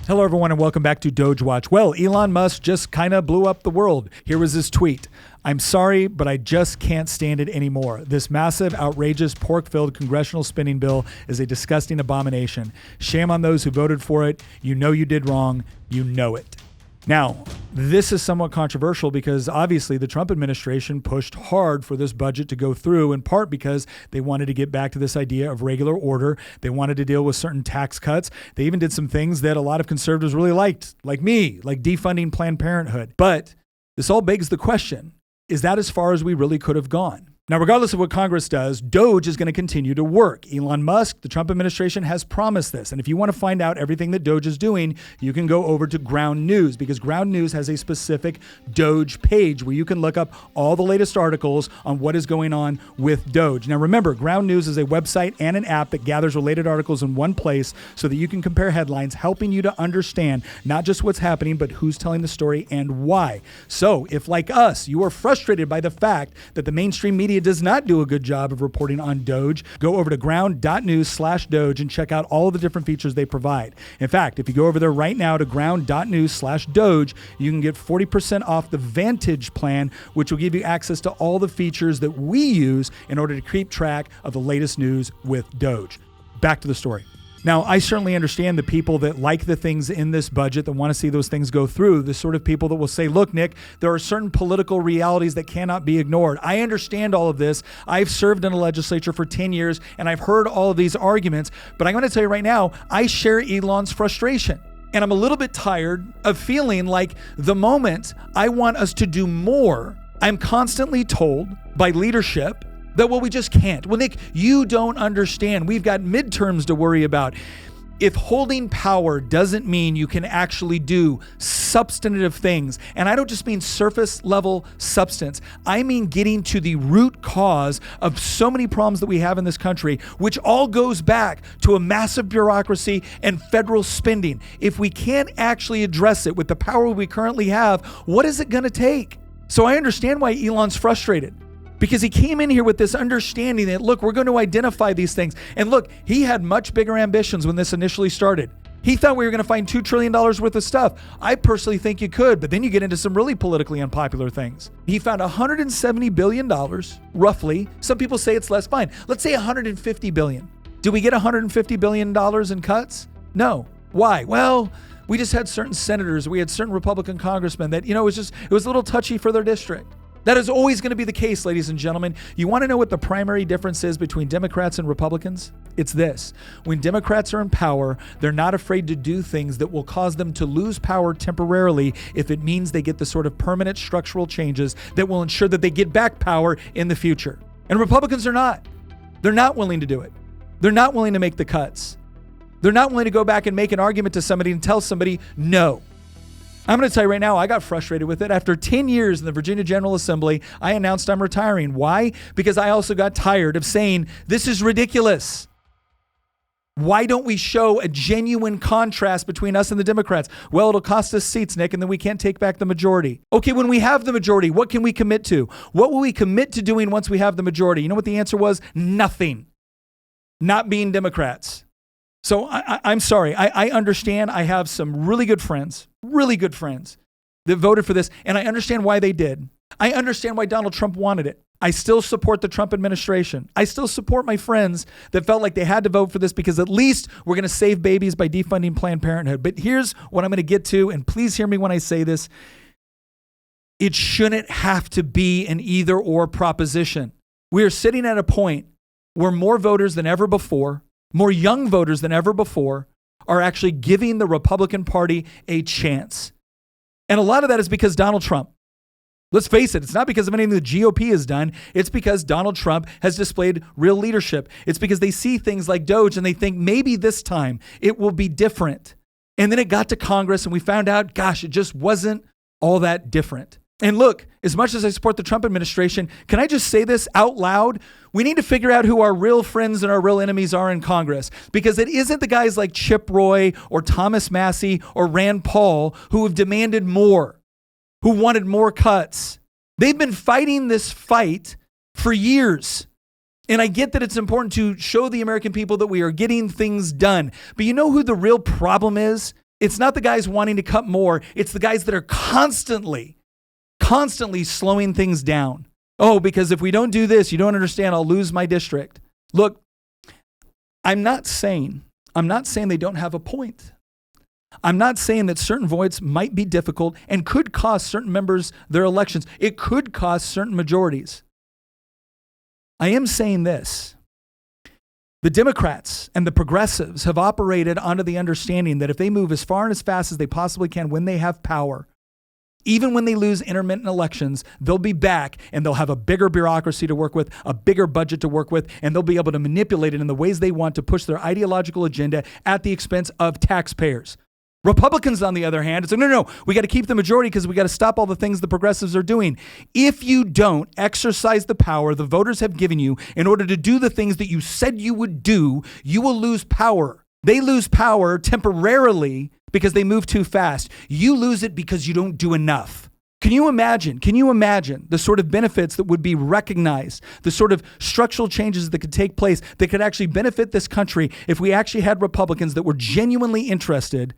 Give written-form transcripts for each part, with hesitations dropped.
Hello, everyone, and welcome back to Doge Watch. Well, Elon Musk just kind of blew up the world. Here was his tweet. I'm sorry, but I just can't stand it anymore. This massive, outrageous, pork-filled congressional spending bill is a disgusting abomination. Shame on those who voted for it. You know you did wrong. You know it. Now, this is somewhat controversial because obviously the Trump administration pushed hard for this budget to go through, in part because they wanted to get back to this idea of regular order. They wanted to deal with certain tax cuts. They even did some things that a lot of conservatives really liked, like me, like defunding Planned Parenthood. But this all begs the question, is that as far as we really could have gone? Now, regardless of what Congress does, Doge is going to continue to work. Elon Musk, the Trump administration, has promised this. And if you want to find out everything that Doge is doing, you can go over to Ground News, because Ground News has a specific Doge page where you can look up all the latest articles on what is going on with Doge. Now, remember, Ground News is a website and an app that gathers related articles in one place so that you can compare headlines, helping you to understand not just what's happening, but who's telling the story and why. So if, like us, you are frustrated by the fact that the mainstream media does not do a good job of reporting on Doge, go over to ground.news/Doge and check out all of the different features they provide. In fact, if you go over there right now to ground.news/Doge, you can get 40% off the Vantage plan, which will give you access to all the features that we use in order to keep track of the latest news with Doge. Back to the story. Now, I certainly understand the people that like the things in this budget, that want to see those things go through, the sort of people that will say, look, Nick, there are certain political realities that cannot be ignored. I understand all of this. I've served in a legislature for 10 years, and I've heard all of these arguments. But I'm going to tell you right now, I share Elon's frustration. And I'm a little bit tired of feeling like the moment I want us to do more, I'm constantly told by leadership that, well, we just can't. Well, Nick, you don't understand. We've got midterms to worry about. If holding power doesn't mean you can actually do substantive things, and I don't just mean surface level substance, I mean getting to the root cause of so many problems that we have in this country, which all goes back to a massive bureaucracy and federal spending. If we can't actually address it with the power we currently have, what is it going to take? So I understand why Elon's frustrated. Because he came in here with this understanding that, look, we're going to identify these things. And look, he had much bigger ambitions when this initially started. He thought we were going to find $2 trillion worth of stuff. I personally think you could, but then you get into some really politically unpopular things. He found $170 billion, roughly. Some people say it's less. Fine. Let's say $150 billion. Did we get $150 billion in cuts? No. Why? Well, we just had certain senators. We had certain Republican congressmen that, it was a little touchy for their district. That is always going to be the case, ladies and gentlemen. You want to know what the primary difference is between Democrats and Republicans? It's this. When Democrats are in power, they're not afraid to do things that will cause them to lose power temporarily if it means they get the sort of permanent structural changes that will ensure that they get back power in the future. And Republicans are not. They're not willing to do it. They're not willing to make the cuts. They're not willing to go back and make an argument to somebody and tell somebody no. I'm going to tell you right now, I got frustrated with it. After 10 years in the Virginia General Assembly, I announced I'm retiring. Why? Because I also got tired of saying, this is ridiculous. Why don't we show a genuine contrast between us and the Democrats? Well, it'll cost us seats, Nick, and then we can't take back the majority. Okay, when we have the majority, what can we commit to? What will we commit to doing once we have the majority? You know what the answer was? Nothing. Not being Democrats. So I'm sorry. I understand. I have some really good friends that voted for this, and I understand why they did. I understand why Donald Trump wanted it. I still support the Trump administration. I still support my friends that felt like they had to vote for this because at least we're going to save babies by defunding Planned Parenthood. But here's what I'm going to get to, and please hear me when I say this. It shouldn't have to be an either or proposition. We are sitting at a point where more voters than ever before, more young voters than ever before, are actually giving the Republican Party a chance. And a lot of that is because Donald Trump. Let's face it, it's not because of anything the GOP has done. It's because Donald Trump has displayed real leadership. It's because they see things like Doge and they think maybe this time it will be different. And then it got to Congress and we found out, gosh, it just wasn't all that different. And look, as much as I support the Trump administration, can I just say this out loud? We need to figure out who our real friends and our real enemies are in Congress, because it isn't the guys like Chip Roy or Thomas Massie or Rand Paul who have demanded more, who wanted more cuts. They've been fighting this fight for years. And I get that it's important to show the American people that we are getting things done. But you know who the real problem is? It's not the guys wanting to cut more. It's the guys that are constantly slowing things down. Oh, because if we don't do this, you don't understand, I'll lose my district. Look, I'm not saying they don't have a point. I'm not saying that certain votes might be difficult and could cost certain members their elections. It could cost certain majorities. I am saying this. The Democrats and the progressives have operated under the understanding that if they move as far and as fast as they possibly can when they have power, even when they lose intermittent elections, they'll be back and they'll have a bigger bureaucracy to work with, a bigger budget to work with, and they'll be able to manipulate it in the ways they want to push their ideological agenda at the expense of taxpayers. Republicans, on the other hand, it's like, no, we got to keep the majority because we got to stop all the things the progressives are doing. If you don't exercise the power the voters have given you in order to do the things that you said you would do, you will lose power. They lose power temporarily because they move too fast. You lose it because you don't do enough. Can you imagine the sort of benefits that would be recognized, the sort of structural changes that could take place that could actually benefit this country if we actually had Republicans that were genuinely interested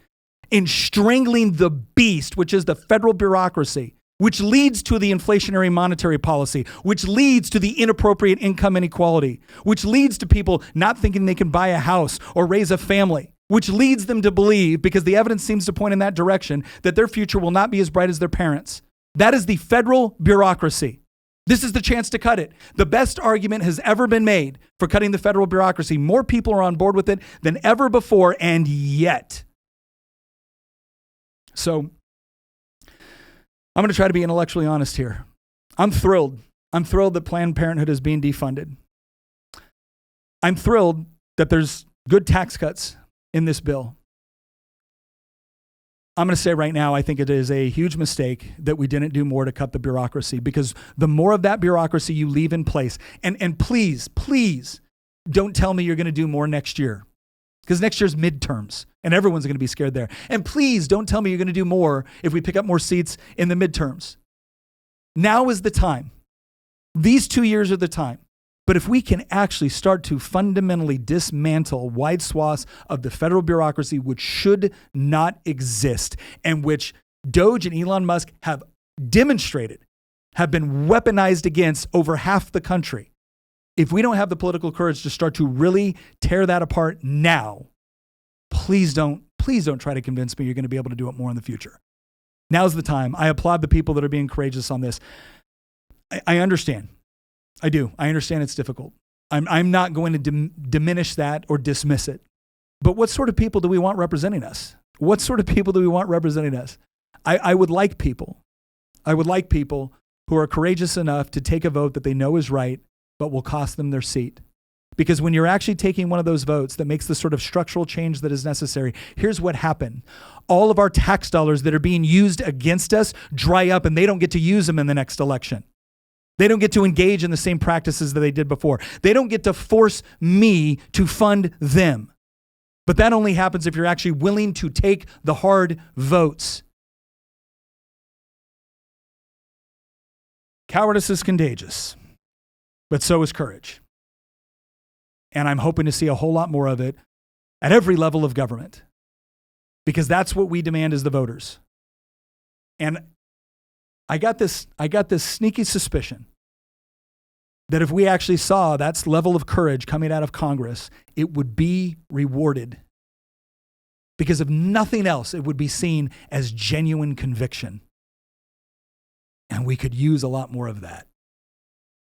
in strangling the beast, which is the federal bureaucracy, which leads to the inflationary monetary policy, which leads to the inappropriate income inequality, which leads to people not thinking they can buy a house or raise a family, which leads them to believe, because the evidence seems to point in that direction, that their future will not be as bright as their parents. That is the federal bureaucracy. This is the chance to cut it. The best argument has ever been made for cutting the federal bureaucracy. More people are on board with it than ever before, and yet. So I'm going to try to be intellectually honest here. I'm thrilled. I'm thrilled that Planned Parenthood is being defunded. I'm thrilled that there's good tax cuts in this bill. I'm going to say right now, I think it is a huge mistake that we didn't do more to cut the bureaucracy, because the more of that bureaucracy you leave in place, and please don't tell me you're going to do more next year, because next year's midterms and everyone's going to be scared there. And please don't tell me you're going to do more if we pick up more seats in the midterms. Now is the time. These 2 years are the time. But if we can actually start to fundamentally dismantle wide swaths of the federal bureaucracy, which should not exist, and which Doge and Elon Musk have demonstrated have been weaponized against over half the country. If we don't have the political courage to start to really tear that apart now, please don't try to convince me you're going to be able to do it more in the future. Now's the time. I applaud the people that are being courageous on this. I understand. I do. I understand it's difficult. I'm not going to diminish that or dismiss it. But what sort of people do we want representing us? What sort of people do we want representing us? I would like people who are courageous enough to take a vote that they know is right, but will cost them their seat. Because when you're actually taking one of those votes that makes the sort of structural change that is necessary, here's what happened. All of our tax dollars that are being used against us dry up, and they don't get to use them in the next election. They don't get to engage in the same practices that they did before. They don't get to force me to fund them. But that only happens if you're actually willing to take the hard votes. Cowardice is contagious, but so is courage. And I'm hoping to see a whole lot more of it at every level of government, because that's what we demand as the voters. And I got this sneaky suspicion that if we actually saw that level of courage coming out of Congress, it would be rewarded. Because if nothing else, it would be seen as genuine conviction. And we could use a lot more of that.